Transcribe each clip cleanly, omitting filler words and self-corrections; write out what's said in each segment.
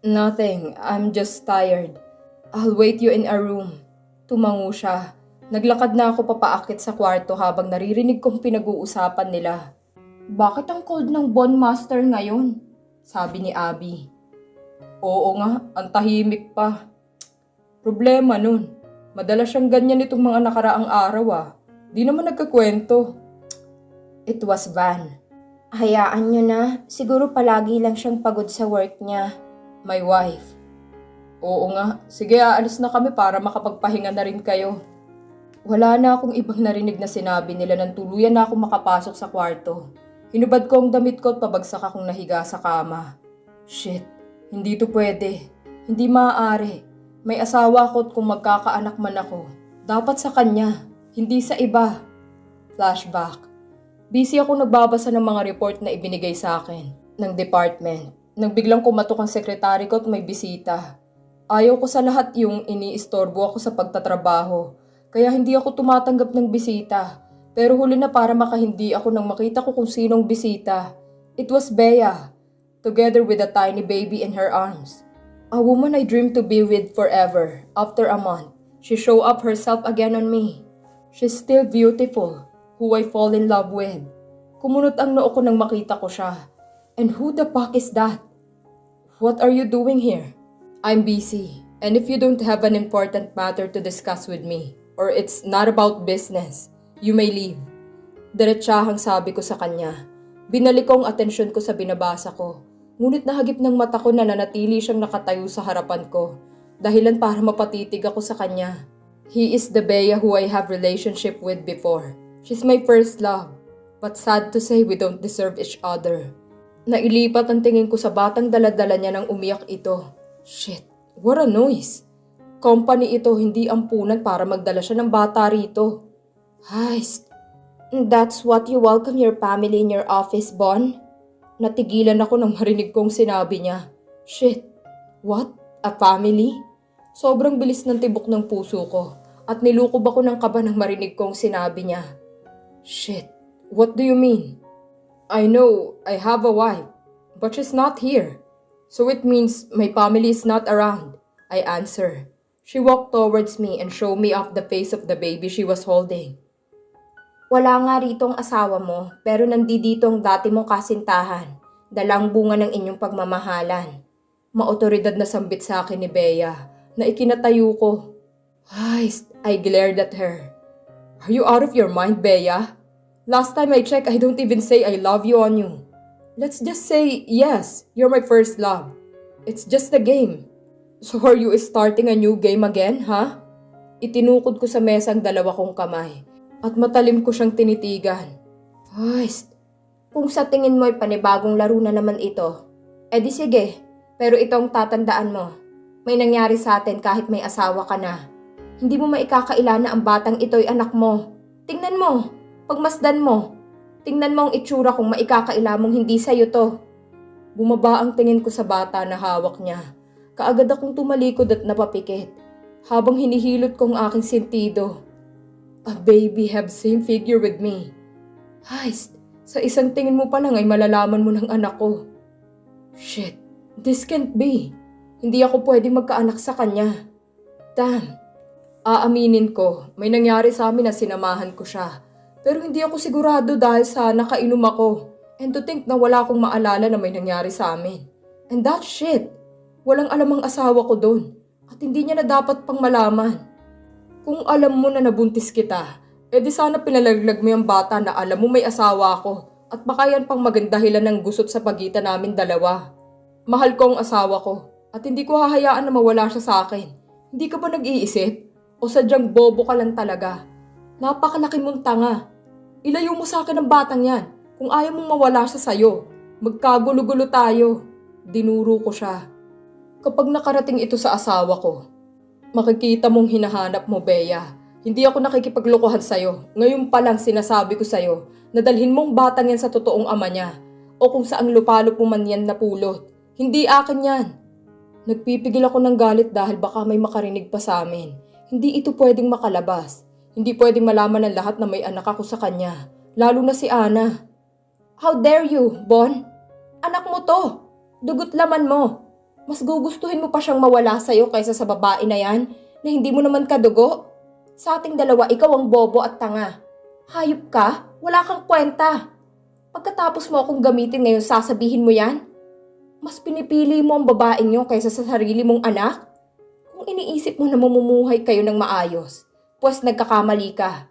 Nothing, I'm just tired. I'll wait you in a room. Tumango siya. Naglakad na ako papaakit sa kwarto habang naririnig kong pinag-uusapan nila. Bakit ang cold ng Bond Master ngayon? Sabi ni Abby. Oo nga, ang tahimik pa. Problema nun. Madalas siyang ganyan itong mga nakaraang araw Di naman nagkakwento. It was Van. Hayaan nyo na, siguro palagi lang siyang pagod sa work niya. My wife. Oo nga, sige aalis na kami para makapagpahinga na rin kayo. Wala na akong ibang narinig na sinabi nila nang tuluyan na akong makapasok sa kwarto. Hinubad ko ang damit ko at pabagsak akong nahiga sa kama. Shit, hindi to pwede. Hindi maaari. May asawa ko at kung magkakaanak man ako, dapat sa kanya, hindi sa iba. Flashback. Busy ako nagbabasa ng mga report na ibinigay sa akin ng department. Nang biglang kumatok ang sekretary ko at may bisita. Ayaw ko sa lahat yung iniistorbo ako sa pagtatrabaho. Kaya hindi ako tumatanggap ng bisita. Pero huli na para makahindi ako nang makita ko kung sinong bisita. It was Bea, together with a tiny baby in her arms. A woman I dreamed to be with forever. After a month, she showed up herself again on me. She's still beautiful, who I fall in love with. Kumunot ang noo ko nang makita ko siya. And who the fuck is that? What are you doing here? I'm busy, and if you don't have an important matter to discuss with me, or it's not about business, you may leave. Diretsahang sabi ko sa kanya. Binalik ko ang atensyon ko sa binabasa ko. Ngunit nahagip ng mata ko na nanatili siyang nakatayo sa harapan ko. Dahilan para mapatitig ako sa kanya. He is the Bea who I have relationship with before. She's my first love. But sad to say we don't deserve each other. Nailipat ang tingin ko sa batang daladala niya nang umiyak ito. Shit, what a noise. Company ito, hindi ampunan para magdala siya ng bata rito. Heist. That's what you welcome your family in your office, Bon? Natigilan ako nang marinig kong sinabi niya. Shit, what? A family? Sobrang bilis ng tibok ng puso ko at nilukob ako ng kaba nang marinig kong sinabi niya. Shit, what do you mean? I know I have a wife, but she's not here. So it means my family is not around, I answer. She walked towards me and showed me off the face of the baby she was holding. Wala nga rito ang asawa mo, pero nandito ang dati mong kasintahan. Dalang bunga ng inyong pagmamahalan. Maotoridad na sambit sa akin ni Bea na ikinatayo ko. Heist, I glared at her. Are you out of your mind, Bea? Last time I checked, I don't even say I love you on you. Let's just say, yes, you're my first love. It's just a game. So are you starting a new game again, huh? Itinukod ko sa mesa ang dalawa kong kamay at matalim ko siyang tinitigan. Heist, kung sa tingin mo ay panibagong laro na naman ito, edi sige, pero itong tatandaan mo. May nangyari sa atin kahit may asawa ka na. Hindi mo maikakaila na ang batang ito'y anak mo. Tingnan mo, pagmasdan mo. Tingnan mo ang itsura kung maikakaila mong hindi sa'yo to. Bumaba ang tingin ko sa bata na hawak niya. Kaagad akong tumalikod at napapikit. Habang hinihilot ko ang aking sentido. A baby have same figure with me. Heist, sa isang tingin mo pa lang ay malalaman mo ng anak ko. Shit, this can't be. Hindi ako pwedeng magkaanak sa kanya. Damn. Aaminin ko, may nangyari sa amin na sinamahan ko siya. Pero hindi ako sigurado dahil sa nakainom ako. And to think na wala akong maalala na may nangyari sa amin. And that shit. Walang alam ang asawa ko doon. At hindi niya na dapat pang malaman. Kung alam mo na nabuntis kita, edi sana pinalaglag mo yung bata na alam mo may asawa ako at baka yan pang magandahilan ng gusot sa pagitan namin dalawa. Mahal ko ang asawa ko at hindi ko hahayaan na mawala siya sa akin. Hindi ka ba nag-iisip? O sadyang bobo ka lang talaga? Napakalaki mong tanga. Ilayo mo sa akin ang batang yan kung ayaw mong mawala siya sa'yo. Magkagulo-gulo tayo. Dinuro ko siya. Kapag nakarating ito sa asawa ko, makikita mong hinahanap mo, Bea. Hindi ako nakikipaglokohan sa'yo. Ngayon pa lang sinasabi ko sa'yo na dalhin mong batang yan sa totoong ama niya o kung saang lupalop mo man yan napulot. Hindi akin yan. Nagpipigil ako ng galit dahil baka may makarinig pa sa amin. Hindi ito pwedeng makalabas. Hindi pwedeng malaman ng lahat na may anak ako sa kanya. Lalo na si Ana. How dare you, Bon? Anak mo to. Dugot laman mo. Mas gugustuhin mo pa siyang mawala sa'yo kaysa sa babae na yan na hindi mo naman kadugo. Sa ating dalawa, ikaw ang bobo at tanga. Hayop ka? Wala kang kwenta. Pagkatapos mo akong gamitin ngayon, sasabihin mo yan? Mas pinipili mo ang babaeng yun kaysa sa sarili mong anak? Kung iniisip mo na mamumuhay kayo ng maayos, pues nagkakamali ka.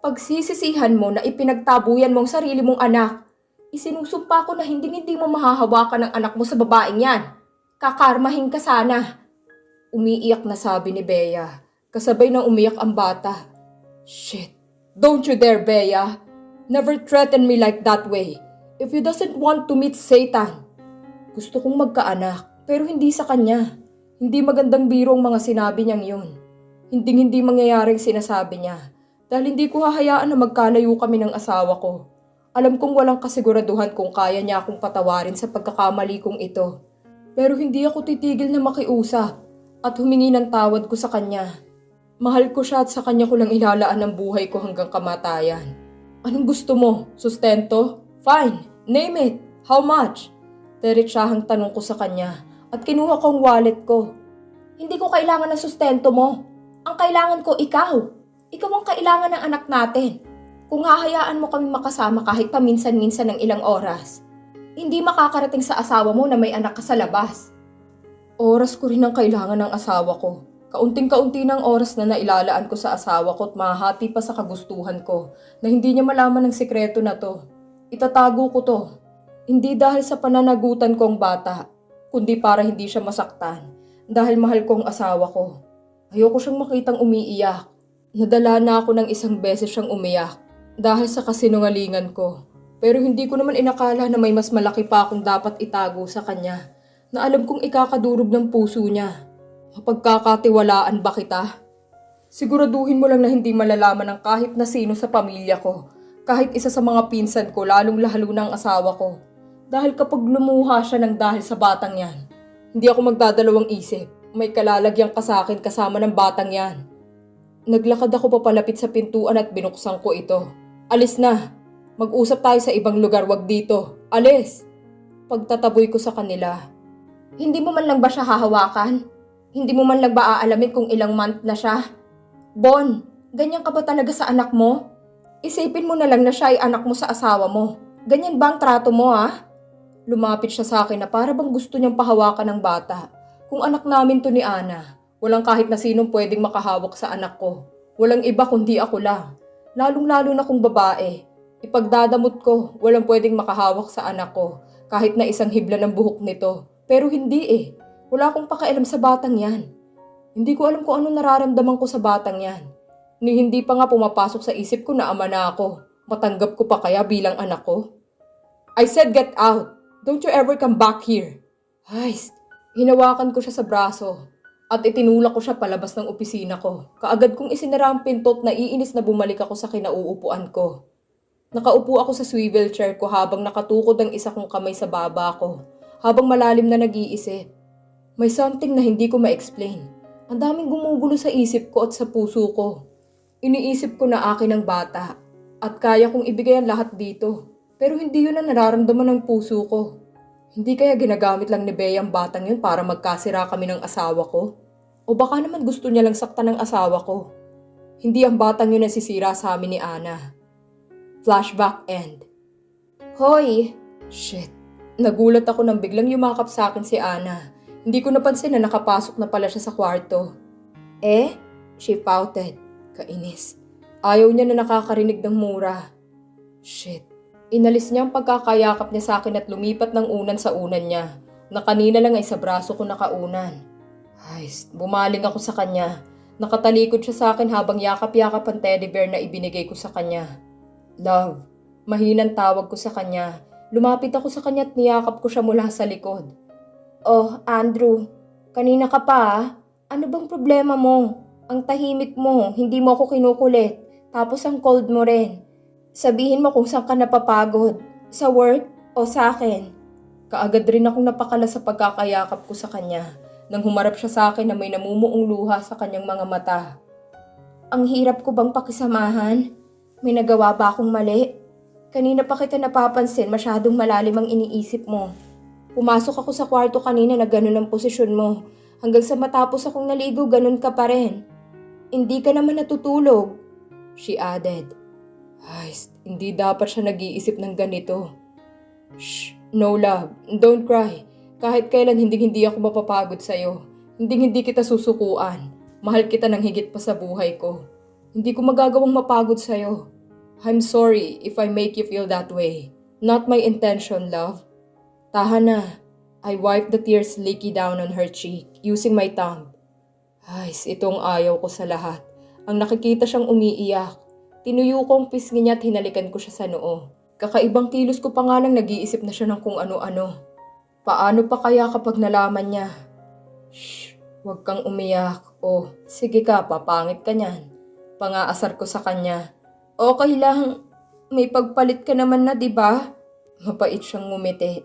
Pagsisisihan mo na ipinagtabuyan mo ang sarili mong anak, isinusumpa ko na hindi mo mahahawakan ang anak mo sa babaeng yan. Kakarmahin ka sana. Umiiyak na sabi ni Bea. Kasabay ng umiyak ang bata. Shit. Don't you dare, Bea. Never threaten me like that way. If you doesn't want to meet Satan. Gusto kong magkaanak, pero hindi sa kanya. Hindi magandang biro ang mga sinabi niyang yun. Hindi mangyayaring sinasabi niya. Dahil hindi ko hahayaan na magkalayo kami ng asawa ko. Alam kong walang kasiguraduhan kung kaya niya akong patawarin sa pagkakamali kong ito. Pero hindi ako titigil na makiusap at humingi ng tawad ko sa kanya. Mahal ko siya at sa kanya ko lang ilalaan ang buhay ko hanggang kamatayan. Anong gusto mo? Sustento? Fine, name it. How much? Diretsahang tanong ko sa kanya at kinuha ko ang wallet ko. Hindi ko kailangan ng sustento mo. Ang kailangan ko ikaw. Ikaw ang kailangan ng anak natin. Kung hahayaan mo kami makasama kahit paminsan-minsan ng ilang oras, hindi makakarating sa asawa mo na may anak ka sa labas. Oras ko rin ang kailangan ng asawa ko. Kaunting-kaunti ng oras na nailalaan ko sa asawa ko at mahati pa sa kagustuhan ko na hindi niya malaman ng sikreto na to. Itatago ko to. Hindi dahil sa pananagutan ko ang bata, kundi para hindi siya masaktan. Dahil mahal ko ang asawa ko. Ayoko siyang makitang umiiyak. Nadala na ako ng isang beses siyang umiyak dahil sa kasinungalingan ko. Pero hindi ko naman inakala na may mas malaki pa akong dapat itago sa kanya na alam kong ikakadurog ng puso niya. Mapagkakatiwalaan ba kita? Siguraduhin mo lang na hindi malalaman ng kahit na sino sa pamilya ko, kahit isa sa mga pinsan ko, lalong-lalo ng asawa ko. Dahil kapag lumuha siya ng dahil sa batang yan, hindi ako magdadalawang isip. May kalalagyan ka sa akin kasama ng batang yan. Naglakad ako papalapit sa pintuan at binuksan ko ito. Alis na! Mag-usap tayo sa ibang lugar, wag dito. Alis! Pagtataboy ko sa kanila. Hindi mo man lang ba siya hahawakan? Hindi mo man lang ba aalamin kung ilang month na siya? Bon, ganyan ka ba talaga sa anak mo? Isipin mo na lang na siya ay anak mo sa asawa mo. Ganyan ba ang trato mo, ha? Lumapit siya sa akin na para bang gusto niyang pahawakan ng bata. Kung anak namin to ni Ana, walang kahit na sinong pwedeng makahawak sa anak ko. Walang iba kundi ako lang. Lalong-lalo na kung babae. Ipagdadamot ko, walang pwedeng makahawak sa anak ko. Kahit na isang hibla ng buhok nito. Pero hindi eh. Wala akong pakialam sa batang yan. Hindi ko alam kung ano nararamdaman ko sa batang yan. Ni hindi pa nga pumapasok sa isip ko na ama na ako. Matanggap ko pa kaya bilang anak ko? I said get out. Don't you ever come back here. Heist. Hinawakan ko siya sa braso at itinulak ko siya palabas ng opisina ko. Kaagad kong isinara ang pinto at naiinis na bumalik ako sa kinauupuan ko. Nakaupo ako sa swivel chair ko habang nakatukod ang isa kong kamay sa baba ko. Habang malalim na nag-iisip. May something na hindi ko ma-explain. Ang daming gumugulo sa isip ko at sa puso ko. Iniisip ko na akin ang bata at kaya kong ibigay ang lahat dito. Pero hindi yun ang nararamdaman ng puso ko. Hindi kaya ginagamit lang ni Bea ang batang yun para magkasira kami ng asawa ko? O baka naman gusto niya lang saktan ng asawa ko? Hindi ang batang yun ang sisira sa amin ni Ana. Flashback end. Hoy! Shit. Nagulat ako nang biglang yumakap sa akin si Ana. Hindi ko napansin na nakapasok na pala siya sa kwarto. She pouted. Kainis. Ayaw niya na nakakarinig ng mura. Shit. Inalis niya ang pagkakayakap niya sa akin at lumipat ng unan sa unan niya, na kanina lang ay sa braso ko nakaunan. Heist. Bumaling ako sa kanya. Nakatalikod siya sa akin habang yakap-yakap ang teddy bear na ibinigay ko sa kanya. Love. Mahinang tawag ko sa kanya. Lumapit ako sa kanya at niyakap ko siya mula sa likod. Oh, Andrew, kanina ka pa ah. Ano bang problema mo? Ang tahimik mo, hindi mo ako kinukulit. Tapos ang cold mo rin. Sabihin mo kung saan ka napapagod. Sa work o sa akin? Kaagad rin akong napakala sa pagkakayakap ko sa kanya nang humarap siya sa akin na may namumuong luha sa kanyang mga mata. Ang hirap ko bang pakisamahan? May nagawa ba akong mali? Kanina pa kita napapansin masyadong malalim ang iniisip mo. Pumasok ako sa kwarto kanina na ganun ang posisyon mo. Hanggang sa matapos akong naligo, ganun ka pa rin. Hindi ka naman natutulog, she added. Ay, hindi dapat siya nag-iisip ng ganito. Shh, no love, don't cry. Kahit kailan hindi ako mapapagod sa'yo. Hindi kita susukuan. Mahal kita ng higit pa sa buhay ko. Hindi ko magagawang mapagod sa'yo. I'm sorry if I make you feel that way. Not my intention, love. Tahan na. I wiped the tears leaky down on her cheek using my tongue. Ay, itong ayaw ko sa lahat. Ang nakikita siyang umiiyak. Tinuyo ko ang pisngi niya at hinalikan ko siya sa noo. Kakaibang kilos ko pa nga lang nag-iisip na siya ng kung ano-ano. Paano pa kaya kapag nalaman niya? Shh, huwag kang umiyak. Oh, sige ka, papangit ka niyan. Pangaasar ko sa kanya. Okay lang, may pagpalit ka naman na, diba? Mapait siyang ngumiti.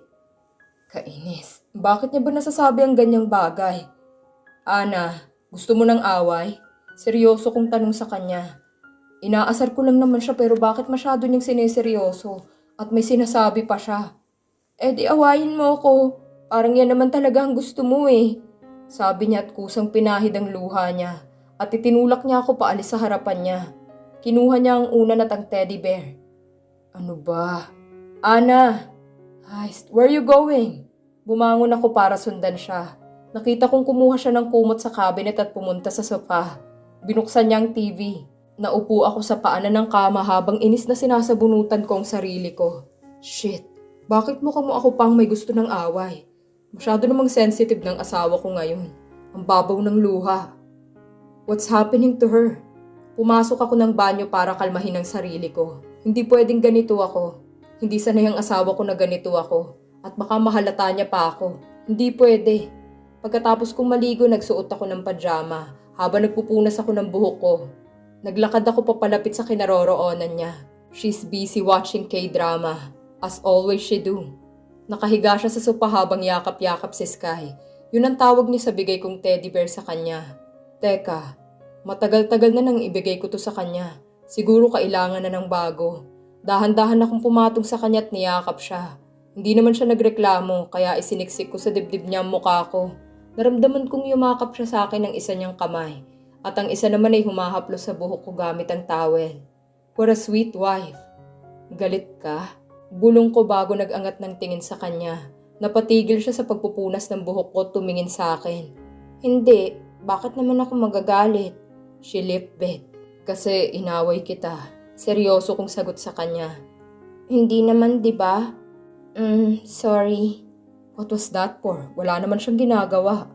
Kainis, bakit niya ba nasasabi ang ganyang bagay? Ana, gusto mo ng away? Seryoso kong tanong sa kanya. Inaasar ko lang naman siya pero bakit masyado niyang sineseryoso at may sinasabi pa siya? Eh di awayin mo ko. Parang yan naman talaga ang gusto mo eh. Sabi niya at kusang pinahid ang luha niya at itinulak niya ako paalis sa harapan niya. Kinuha niya ang unan at ang teddy bear. Ano ba? Ana! Heist, where you going? Bumangon ako para sundan siya. Nakita kong kumuha siya ng kumot sa cabinet at pumunta sa sofa. Binuksan niya ang TV. Naupo ako sa paanan ng kama habang inis na sinasabunutan ko ang sarili ko. Shit, bakit mo ako pang may gusto ng away? Masyado namang sensitive ng asawa ko ngayon. Ang babaw ng luha. What's happening to her? Pumasok ako ng banyo para kalmahin ang sarili ko. Hindi pwedeng ganito ako. Hindi sanay ang asawa ko na ganito ako. At baka mahalata niya pa ako. Hindi pwede. Pagkatapos kong maligo, nagsuot ako ng pajama habang nagpupunas ako ng buhok ko. Naglakad ako papalapit sa kinaroroonan niya. She's busy watching K-drama. As always she do. Nakahiga siya sa sopa habang yakap-yakap si Sky. Yun ang tawag niya sa bigay kong teddy bear sa kanya. Teka, matagal-tagal na nang ibigay ko to sa kanya. Siguro kailangan na ng bago. Dahan-dahan akong pumatong sa kanya at niyakap siya. Hindi naman siya nagreklamo kaya isiniksik ko sa dibdib niya ang mukha ko. Naramdaman kong yumakap siya sa akin ng isa niyang kamay at ang isa naman ay humahaplos sa buhok ko gamit ang towel. What a sweet wife. Galit ka? Bulong ko bago nag-angat ng tingin sa kanya. Napatigil siya sa pagpupunas ng buhok ko tumingin sa akin. Hindi, bakit naman ako magagalit? She lip-bit. Kasi inaway kita. Seryoso kong sagot sa kanya. Hindi naman, di ba? Sorry. What was that for? Wala naman siyang ginagawa.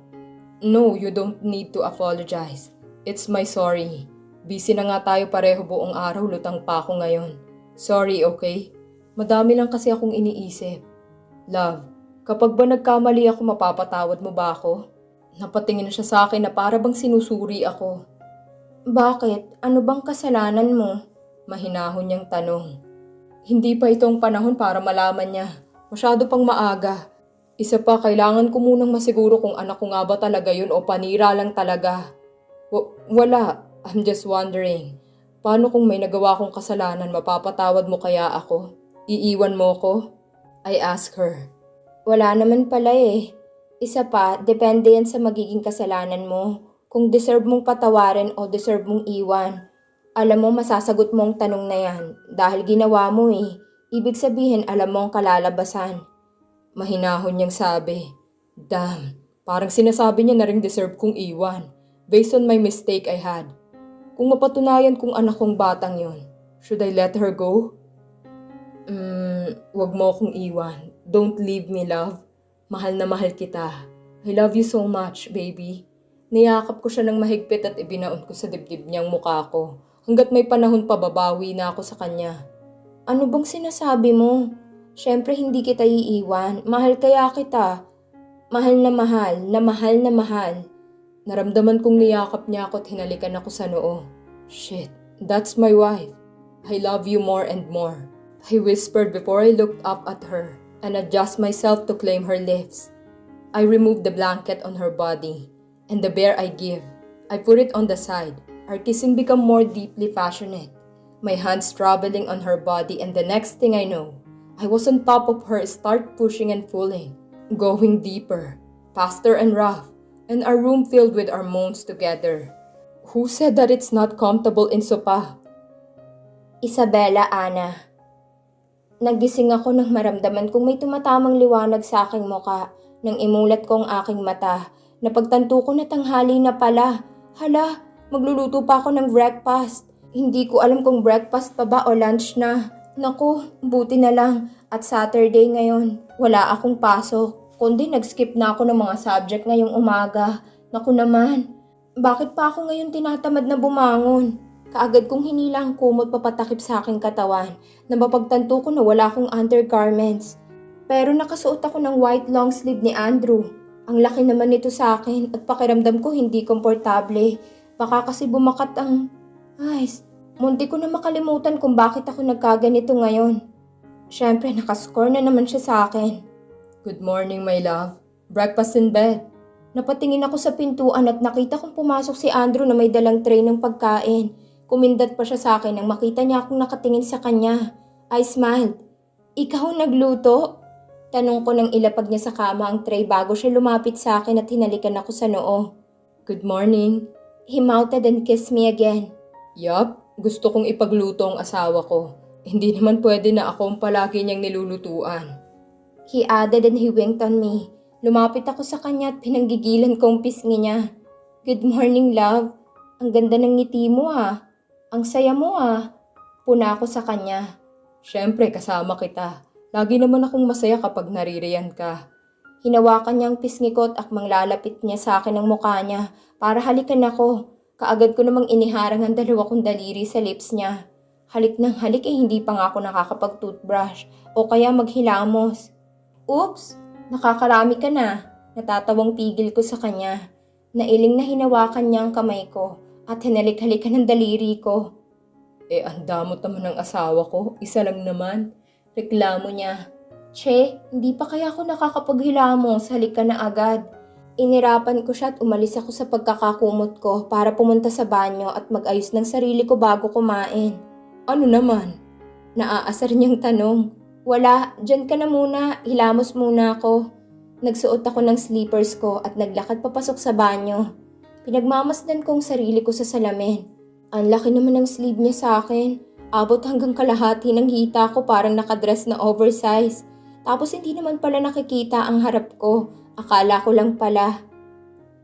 No, you don't need to apologize. It's my sorry. Busy na nga tayo pareho buong araw, lutang pa ako ngayon. Sorry, okay? Madami lang kasi akong iniisip. Love, kapag ba nagkamali ako, mapapatawad mo ba ako? Napatingin siya sa akin na para bang sinusuri ako. Bakit? Ano bang kasalanan mo? Mahinahon niyang tanong. Hindi pa itong panahon para malaman niya. Masyado pang maaga. Isa pa, kailangan ko munang masiguro kung anak ko nga ba talaga yun o panira lang talaga. Wala. I'm just wondering. Paano kung may nagawa kong kasalanan, mapapatawad mo kaya ako? Iiwan mo ko? I ask her. Wala naman pala eh. Isa pa, depende yan sa magiging kasalanan mo. Kung deserve mong patawarin o deserve mong iwan. Alam mo, masasagot mo ang tanong na yan dahil ginawa mo eh. Ibig sabihin, alam mo ang kalalabasan. Mahinahon niyang sabi. Damn, parang sinasabi niya na rin deserve kong iwan. Based on my mistake I had. Kung mapatunayan kong anak kong batang yon, should I let her go? Wag mo akong iwan. Don't leave me, love. Mahal na mahal kita. I love you so much, baby. Niyakap ko siya ng mahigpit at ibinaon ko sa dibdib niyang mukha ko. Hanggat may panahon pa, babawi na ako sa kanya. Ano bang sinasabi mo? Siyempre hindi kita iiwan. Mahal kaya kita. Mahal na mahal, na mahal na mahal. Naramdaman kong niyakap niya ako at hinalikan ako sa noo. Shit, that's my wife. I love you more and more. I whispered before I looked up at her and adjust myself to claim her lips. I removed the blanket on her body and the bear I give. I put it on the side. Our kissing became more deeply passionate. My hands traveling on her body and the next thing I know, I was on top of her, start pushing and pulling. going deeper, faster and rough, and our room filled with our moans together. Who said that it's not comfortable in sopa? Isabella, Ana. Nagising ako nang maramdaman kong may tumatamang liwanag sa aking muka. Nang imulat ko ang aking mata, napagtanto ko na tanghali na pala. Hala, magluluto pa ako ng breakfast. Hindi ko alam kung breakfast pa ba o lunch na. Naku, buti na lang. At Saturday ngayon, wala akong pasok. Kundi nag-skip na ako ng mga subject ngayong umaga. Naku naman, bakit pa ako ngayon tinatamad na bumangon? Kaagad kong hinila ang kumot papatakip sa aking katawan. Napapagtanto ko na wala akong undergarments. Pero nakasuot ako ng white long sleeve ni Andrew. Ang laki naman nito sa akin at pakiramdam ko hindi komportable. Baka kasi bumakat ang... Ay, munti ko na makalimutan kung bakit ako nagkaganito ngayon. Siyempre, nakascore na naman siya sa akin. Good morning, my love. Breakfast in bed. Napatingin ako sa pintuan at nakita kong pumasok si Andrew na may dalang tray ng pagkain. Kumindat pa siya sa akin nang makita niya akong nakatingin sa kanya. I smiled. Ikaw ang nagluto? Tanong ko nang ilapag niya sa kama ang tray bago siya lumapit sa akin at hinalikan ako sa noo. Good morning. He mouthed and kissed me again. Yup, gusto kong ipagluto ang asawa ko. Hindi naman pwede na ako ang palagi niyang nilulutuan. He added and he winked on me. Lumapit ako sa kanya at pinanggigilan kong pisngi niya. Good morning, love. Ang ganda ng ngiti mo ah. Ang saya mo ah. Puna ako sa kanya. Siyempre, kasama kita. Lagi naman akong masaya kapag naririyan ka. Hinawakan niya ang pisngi ko at akmang lalapit niya sa akin ang mukha niya para halikan ako. Kaagad ko namang iniharang ang dalawa kong daliri sa lips niya. Halik ng halik hindi pa nga ako nakakapag-toothbrush o kaya maghilamos. Oops! Nakakarami ka na. Natatawang pigil ko sa kanya. Nailing na hinawakan niya ang kamay ko at hinalik-halikan ng daliri ko. Ang damot naman ng asawa ko. Isa lang naman. Reklamo niya. Che, hindi pa kaya ako nakakapaghilamos. Halik ka na agad. Inirapan ko siya at umalis ako sa pagkakakumot ko para pumunta sa banyo at mag-ayos ng sarili ko bago kumain. Ano naman? Naaasar niyang tanong. Wala, dyan ka na muna. Hilamos muna ako. Nagsuot ako ng slippers ko at naglakad papasok sa banyo. Pinagmamasdan kong sarili ko sa salamin. Ang laki naman ng sleeve niya sa akin. Abot hanggang kalahati ng hita ko parang nakadress na oversize. Tapos hindi naman pala nakikita ang harap ko. Akala ko lang pala.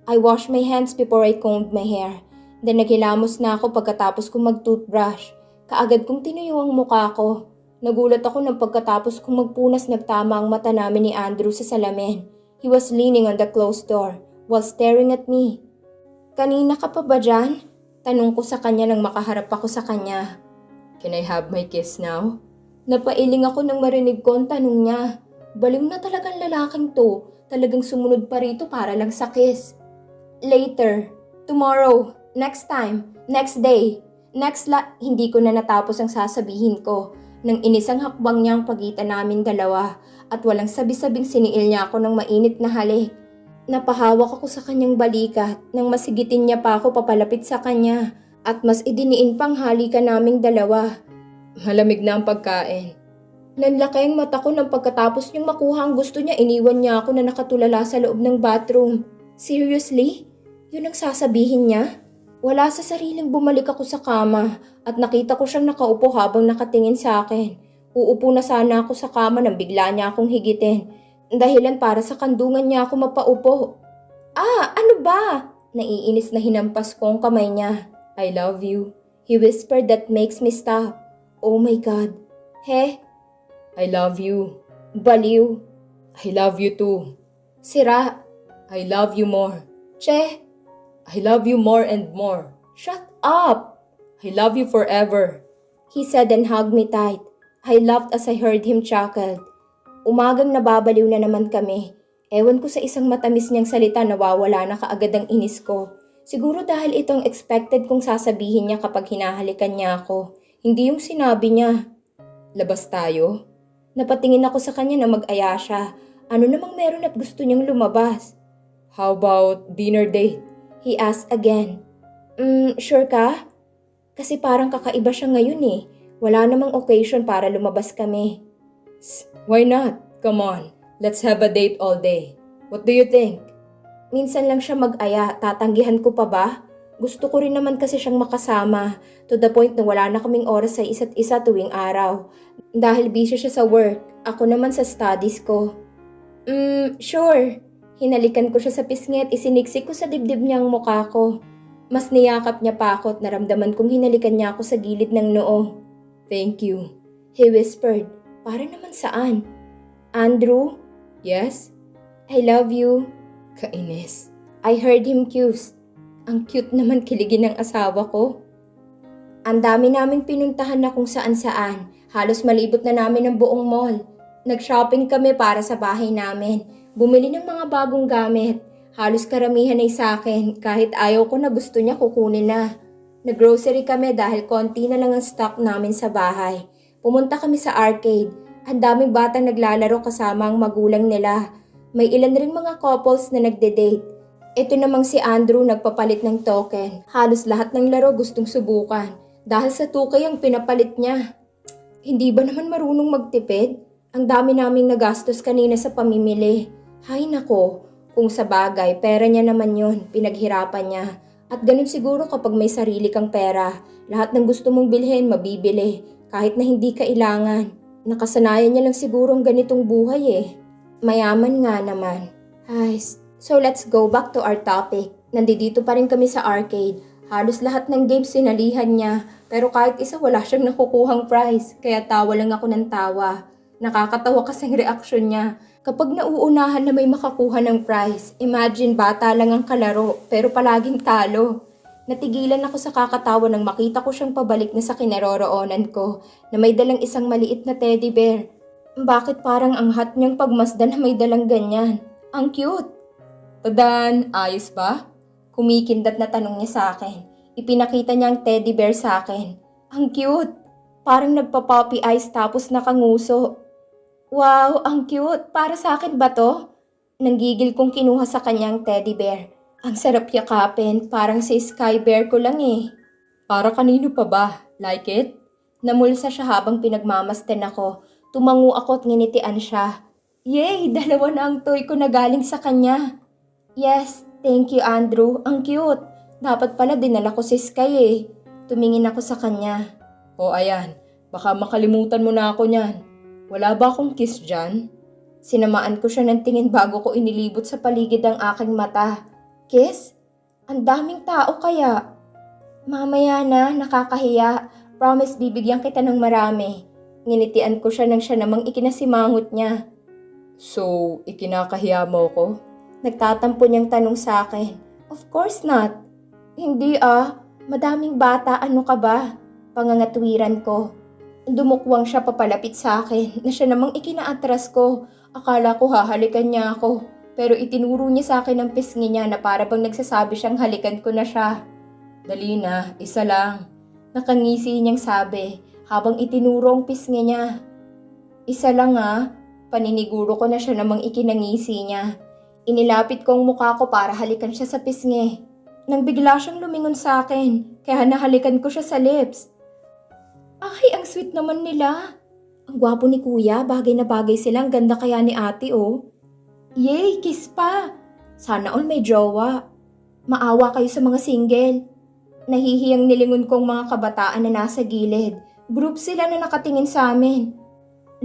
I washed my hands before I combed my hair. Then naghilamos na ako pagkatapos kong mag-toothbrush. Kaagad kong tinuyo ang mukha ko. Nagulat ako nang pagkatapos kong magpunas nagtama ang mata namin ni Andrew sa salamin. He was leaning on the closed door while staring at me. Kanina ka pa ba dyan? Tanong ko sa kanya nang makaharap ako sa kanya. Can I have my kiss now? Napailing ako nang marinig ko ang tanong niya. Baliw na talagang lalaking to. Talagang sumunod pa rito para lang sa kiss. Later. Tomorrow. Next time. Next day. Hindi ko na natapos ang sasabihin ko. Nang inisang hakbang niya ang pagitan namin dalawa at walang sabi-sabing siniil niya ako ng mainit na halik. Napahawak ako sa kanyang balikat nang masigitin niya pa ako papalapit sa kanya at mas idiniin pang halikan naming dalawa. Malamig na ang pagkain. Nanlaki ang mata ko nang pagkatapos niyang makuha ang gusto niya, iniwan niya ako na nakatulala sa loob ng bathroom. Seriously? Yun ang sasabihin niya? Wala sa sariling bumalik ako sa kama at nakita ko siyang nakaupo habang nakatingin sa akin. Uupo na sana ako sa kama nang bigla niya akong higitin. Dahilan para sa kandungan niya ako mapaupo. Ano ba? Naiinis na hinampas ko ang kamay niya. I love you. He whispered that makes me stop. Oh my God. He? I love you. Baliw. I love you too. Sira. I love you more. Che. I love you more and more. Shut up. I love you forever. He said and hugged me tight. I laughed as I heard him chuckle. Umagang nababaliw na naman kami. Ewan ko sa isang matamis niyang salita nawawala na kaagad ang inis ko. Siguro dahil itong expected kong sasabihin niya kapag hinahalikan niya ako. Hindi yung sinabi niya. Labas tayo? Napatingin ako sa kanya na mag-aya siya. Ano namang meron at gusto niyang lumabas? How about dinner date? He asked again. Sure ka? Kasi parang kakaiba siya ngayon Wala namang occasion para lumabas kami. Why not? Come on. Let's have a date all day. What do you think? Minsan lang siya mag-aya, tatanggihan ko pa ba? Gusto ko rin naman kasi siyang makasama, to the point na wala na kaming oras sa isa't isa tuwing araw. Dahil busy siya sa work, ako naman sa studies ko. Sure. Hinalikan ko siya sa pisngi at isiniksik ko sa dibdib niya ang mukha ko. Mas niyakap niya pa ako at naramdaman kong hinalikan niya ako sa gilid ng noo. Thank you. He whispered, para naman saan? Andrew? Yes? I love you. Kainis. I heard him kiss. Ang cute naman kiligin ng asawa ko. Ang dami naming pinuntahan na kung saan-saan. Halos malibot na namin ang buong mall. Nag-shopping kami para sa bahay namin. Bumili ng mga bagong gamit. Halos karamihan ay sa akin. Kahit ayaw ko na gusto niya kukunin na. Nag-grocery kami dahil konti na lang ang stock namin sa bahay. Pumunta kami sa arcade. Ang daming batang naglalaro kasama ang magulang nila. May ilan ring mga couples na nagde-date. Ito namang si Andrew nagpapalit ng token. Halos lahat ng laro gustong subukan. Dahil sa tukay ang pinapalit niya. Hindi ba naman marunong magtipid? Ang dami naming nagastos kanina sa pamimili. Hay nako, kung sa bagay, pera niya naman yon, pinaghirapan niya. At ganun siguro kapag may sarili kang pera. Lahat ng gusto mong bilhin, mabibili. Kahit na hindi kailangan. Nakasanayan niya lang siguro ang ganitong buhay eh. Mayaman nga naman. Ay, so let's go back to our topic. Nandito pa rin kami sa arcade. Halos lahat ng games sinalihan niya. Pero kahit isa wala siyang nakukuhang prize. Kaya tawa lang ako ng tawa. Nakakatawa kasing reaksyon niya. Kapag nauunahan na may makakuha ng prize, imagine bata lang ang kalaro pero palaging talo. Natigilan ako sa kakatawa nang makita ko siyang pabalik na sa kinaroroonan ko na may dalang isang maliit na teddy bear. Bakit parang ang hot niyang pagmasdan na may dalang ganyan? Ang cute! Tadan, ayos ba? Kumikindat na tanong niya sa akin. Ipinakita niya ang teddy bear sa akin. Ang cute! Parang nagpa-puppy eyes tapos nakanguso. Wow, ang cute! Para sa akin ba to? Nanggigil kong kinuha sa kanyang teddy bear. Ang sarap yakapin, parang si Sky Bear ko lang eh. Para kanino pa ba? Like it? Namulsa siya habang pinagmamasten ako. Tumango ako at nginitian siya. Yay! Dalawa na ang toy ko na galing sa kanya. Yes, thank you Andrew. Ang cute. Dapat pala dinala ko si Sky eh. Tumingin ako sa kanya. O ayan, baka makalimutan mo na ako niyan. Wala ba akong kiss dyan? Sinamaan ko siya ng tingin bago ko inilibot sa paligid ang aking mata. Kiss? Ang daming tao kaya. Mamaya na, nakakahiya. Promise bibigyan kita ng marami. Nginitian ko siya nang siya namang ikinasimangot niya. So, ikinakahiya mo ko? Nagtatampo niyang tanong sa akin. Of course not. Hindi madaming bata, ano ka ba? Pangangatwiran ko. Dumukwang siya papalapit sa akin na siya namang ikinaatras ko. Akala ko hahalikan niya ako. Pero itinuro niya sa akin ang pisngi niya na para bang nagsasabi siyang halikan ko na siya. Dali na, isa lang. Nakangisi niyang sabi habang itinuro ang pisngi niya. Isa lang paniniguro ko na siya namang ikinangisi niya. Inilapit ko ang mukha ko para halikan siya sa pisngi. Nang bigla siyang lumingon sa akin, kaya nahalikan ko siya sa lips. Ay, ang sweet naman nila. Ang gwapo ni kuya, bagay na bagay sila, ang ganda kaya ni ate oh. Yay, kiss pa! Sana all may jowa. Maawa kayo sa mga single. Nahihiyang nilingon kong mga kabataan na nasa gilid. Group sila na nakatingin sa amin.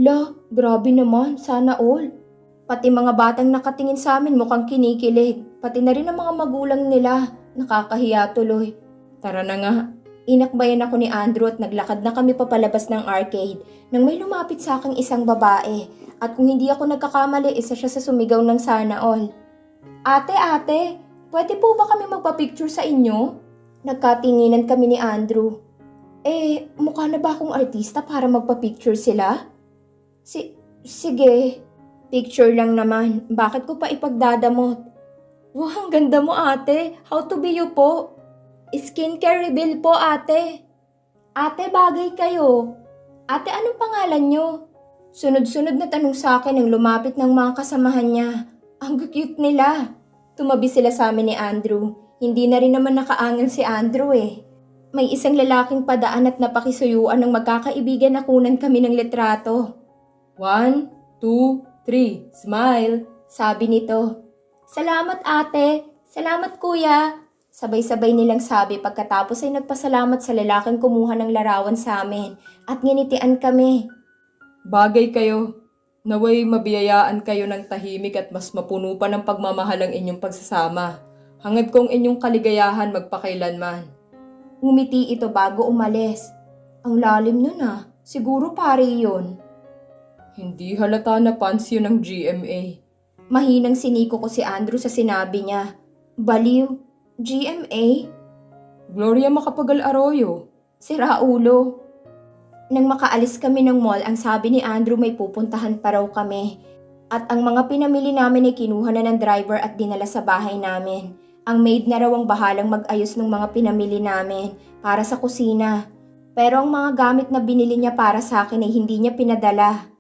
La, grabe naman, sana all. Pati mga batang nakatingin sa amin mukhang kinikilig. Pati na rin ang mga magulang nila. Nakakahiya tuloy. Tara na nga. Inakbayan ako ni Andrew at naglakad na kami papalabas ng arcade nang may lumapit sa aking isang babae. At kung hindi ako nagkakamali, isa siya sa sumigaw ng sana all. Ate, pwede po ba kami magpa-picture sa inyo? Nagkatinginan kami ni Andrew. Mukha na ba akong artista para magpa-picture sila? Sige. Picture lang naman. Bakit ko pa ipagdadamot? Wow, ang ganda mo ate. How to be you po? Skincare reveal po ate. Ate, bagay kayo. Ate, anong pangalan nyo? Sunod-sunod na tanong sa akin nang lumapit ng mga kasamahan niya. Ang cute nila. Tumabi sila sa amin ni Andrew. Hindi na rin naman nakaangal si Andrew eh. May isang lalaking padaan at napakisuyuan ng magkakaibigan na kunan kami ng litrato. 1, 2, 3, smile. Sabi nito. Salamat ate. Salamat kuya. Sabay-sabay nilang sabi pagkatapos ay nagpasalamat sa lalaking kumuha ng larawan sa amin at nginitian kami. Bagay kayo. Naway mabiyayaan kayo ng tahimik at mas mapuno pa ng pagmamahal ang inyong pagsasama. Hangad kong inyong kaligayahan magpakailanman. Ngumiti ito bago umalis. Ang lalim nun ah. Siguro pare yun. Hindi halata na fans yun ng GMA. Mahinang siniko ko si Andrew sa sinabi niya. Baliw. GMA? Gloria Macapagal Arroyo. Sira ulo. Nang makaalis kami ng mall, ang sabi ni Andrew may pupuntahan pa raw kami. At ang mga pinamili namin ay kinuha na ng driver at dinala sa bahay namin. Ang maid na raw ang bahalang mag-ayos ng mga pinamili namin para sa kusina. Pero ang mga gamit na binili niya para sa akin ay hindi niya pinadala.